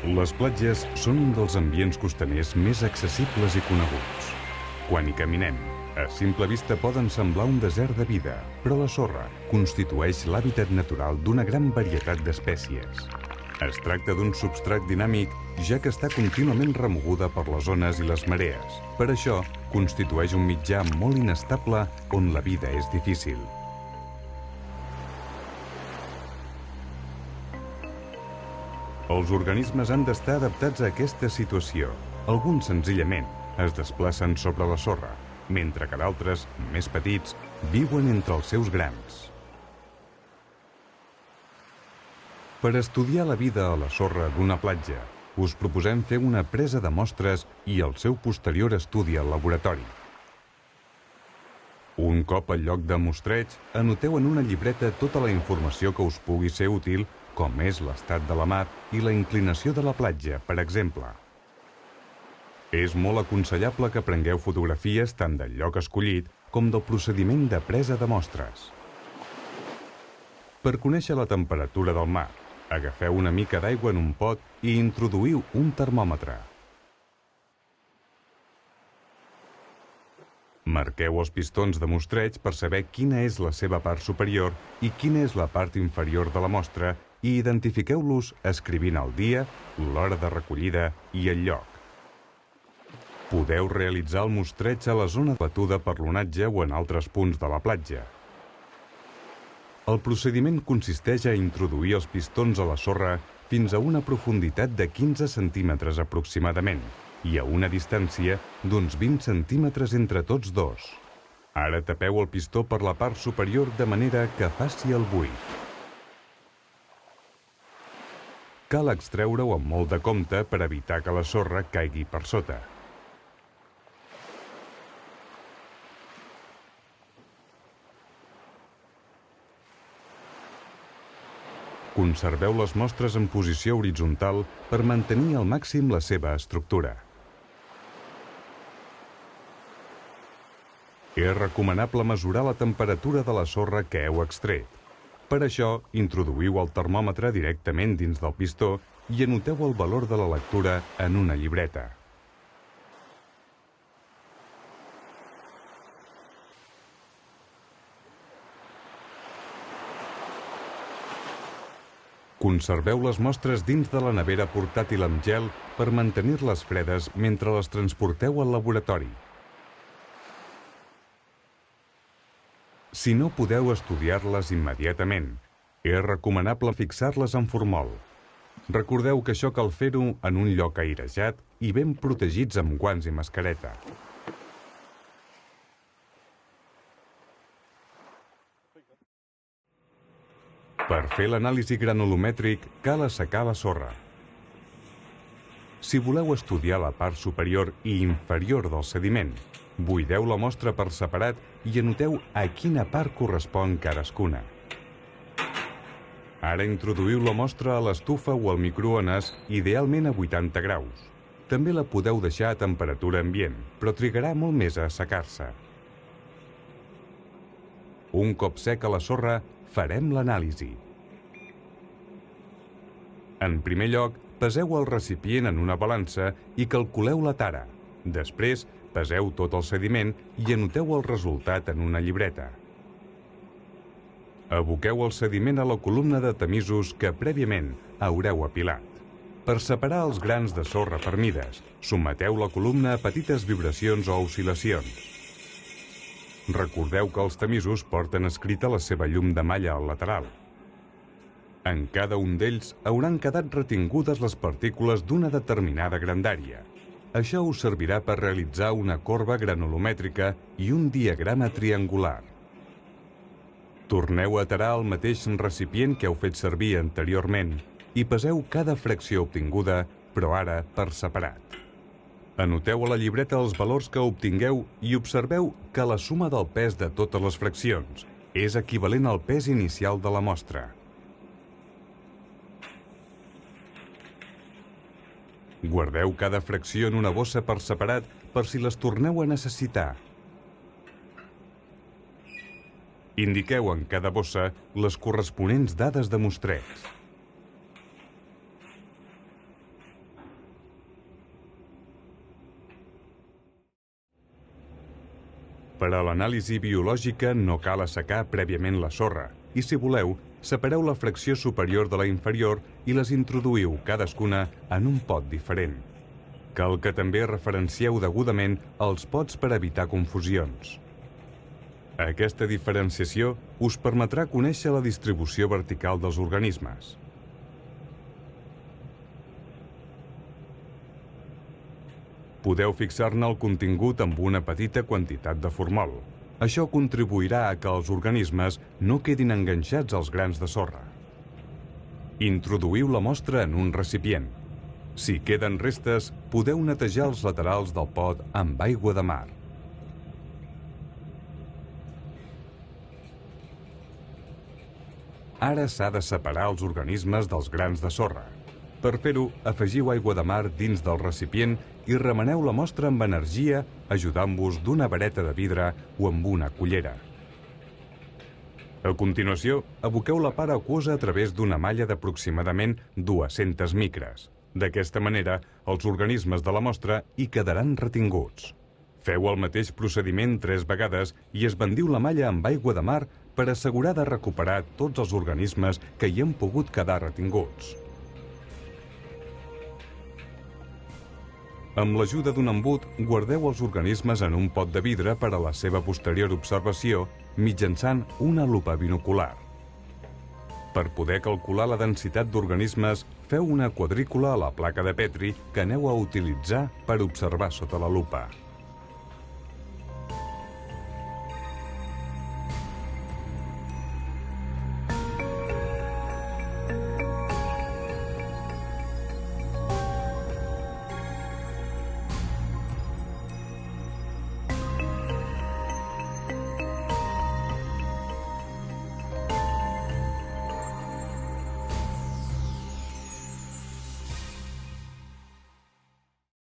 Les platges són un dels ambients costaners més accessibles i coneguts. Quan hi caminem, a simple vista poden semblar un desert de vida, però la sorra constitueix l'hàbitat natural d'una gran varietat d'espècies. Es tracta d'un substrat dinàmic, ja que està contínuament remoguda per les ones i les marees. Per això, constitueix un mitjà molt inestable on la vida és difícil. Els organismes han d'estar adaptats a aquesta situació. Alguns, senzillament, es desplacen sobre la sorra, mentre que d'altres, més petits, viuen entre els seus grans. Per estudiar la vida a la sorra d'una platja, us proposem fer una presa de mostres i el seu posterior estudi al laboratori. Un cop al lloc de mostreig, anoteu en una llibreta tota la informació que us pugui ser útil, com és l'estat de la mar i la inclinació de la platja, per exemple. És molt aconsellable que prengueu fotografies tant del lloc escollit com del procediment de presa de mostres. Per conèixer la temperatura del mar, agafeu una mica d'aigua en un pot i introduïu un termòmetre. Marqueu els pistons de mostreig per saber quina és la seva part superior i quina és la part inferior de la mostra i identifiqueu-los escrivint el dia, l'hora de recollida i el lloc. Podeu realitzar el mostreig a la zona batuda per l'onatge o en altres punts de la platja. El procediment consisteix a introduir els pistons a la sorra fins a una profunditat de 15 centímetres aproximadament i a una distància d'uns 20 centímetres entre tots dos. Ara tapeu el pistó per la part superior de manera que faci el buit. Cal extreure-ho amb molt de compte per evitar que la sorra caigui per sota. Conserveu les mostres en posició horitzontal per mantenir al màxim la seva estructura. És recomanable mesurar la temperatura de la sorra que heu extret. Per això, introduïu el termòmetre directament dins del pistó i anoteu el valor de la lectura en una llibreta. Conserveu les mostres dins de la nevera portàtil amb gel per mantenir-les fredes mentre les transporteu al laboratori. Si no podeu estudiar-les immediatament, és recomanable fixar-les en formol. Recordeu que això cal fer-ho en un lloc airejat i ben protegits amb guants i mascareta. Per fer l'anàlisi granulomètric cal assecar la sorra. Si voleu estudiar la part superior i inferior del sediment, buideu la mostra per separat i anoteu a quina part correspon cadascuna. Ara introduïu la mostra a l'estufa o al microones, idealment a 80 graus. També la podeu deixar a temperatura ambient, però trigarà molt més a assecar-se. Un cop seca la sorra, farem l'anàlisi. En primer lloc, peseu el recipient en una balança i calculeu la tara. Després, peseu tot el sediment i anoteu el resultat en una llibreta. Aboqueu el sediment a la columna de tamisos que prèviament haureu apilat. Per separar els grans de sorra per mides, sotmeteu la columna a petites vibracions o oscil·lacions. Recordeu que els tamisos porten escrita la seva llum de malla al lateral. En cada un d'ells hauran quedat retingudes les partícules d'una determinada grandària. Això us servirà per realitzar una corba granulomètrica i un diagrama triangular. Torneu a tarar el mateix recipient que heu fet servir anteriorment i peseu cada fracció obtinguda, però ara per separat. Anoteu a la llibreta els valors que obtingueu i observeu que la suma del pes de totes les fraccions és equivalent al pes inicial de la mostra. Guardeu cada fracció en una bossa per separat per si les torneu a necessitar. Indiqueu en cada bossa les corresponents dades de mostreig. Per a l'anàlisi biològica no cal assecar prèviament la sorra i, si voleu, separeu la fracció superior de la inferior i les introduïu cadascuna en un pot diferent. Cal que també referencieu degudament els pots per evitar confusions. Aquesta diferenciació us permetrà conèixer la distribució vertical dels organismes. Podeu fixar-ne el contingut amb una petita quantitat de formol. Això contribuirà a que els organismes no quedin enganxats als grans de sorra. Introduïu la mostra en un recipient. Si queden restes, podeu netejar els laterals del pot amb aigua de mar. Ara s'ha de separar els organismes dels grans de sorra. Per fer-ho, afegiu aigua de mar dins del recipient i remeneu la mostra amb energia, ajudant-vos d'una vareta de vidre o amb una cullera. A continuació, aboqueu la part aquosa a través d'una malla d'aproximadament 200 micres. D'aquesta manera, els organismes de la mostra hi quedaran retinguts. Feu el mateix procediment 3 vegades i esbandiu la malla amb aigua de mar per assegurar de recuperar tots els organismes que hi han pogut quedar retinguts. Amb l'ajuda d'un embut, guardeu els organismes en un pot de vidre per a la seva posterior observació mitjançant una lupa binocular. Per poder calcular la densitat d'organismes, feu una quadrícula a la placa de Petri que aneu a utilitzar per observar sota la lupa.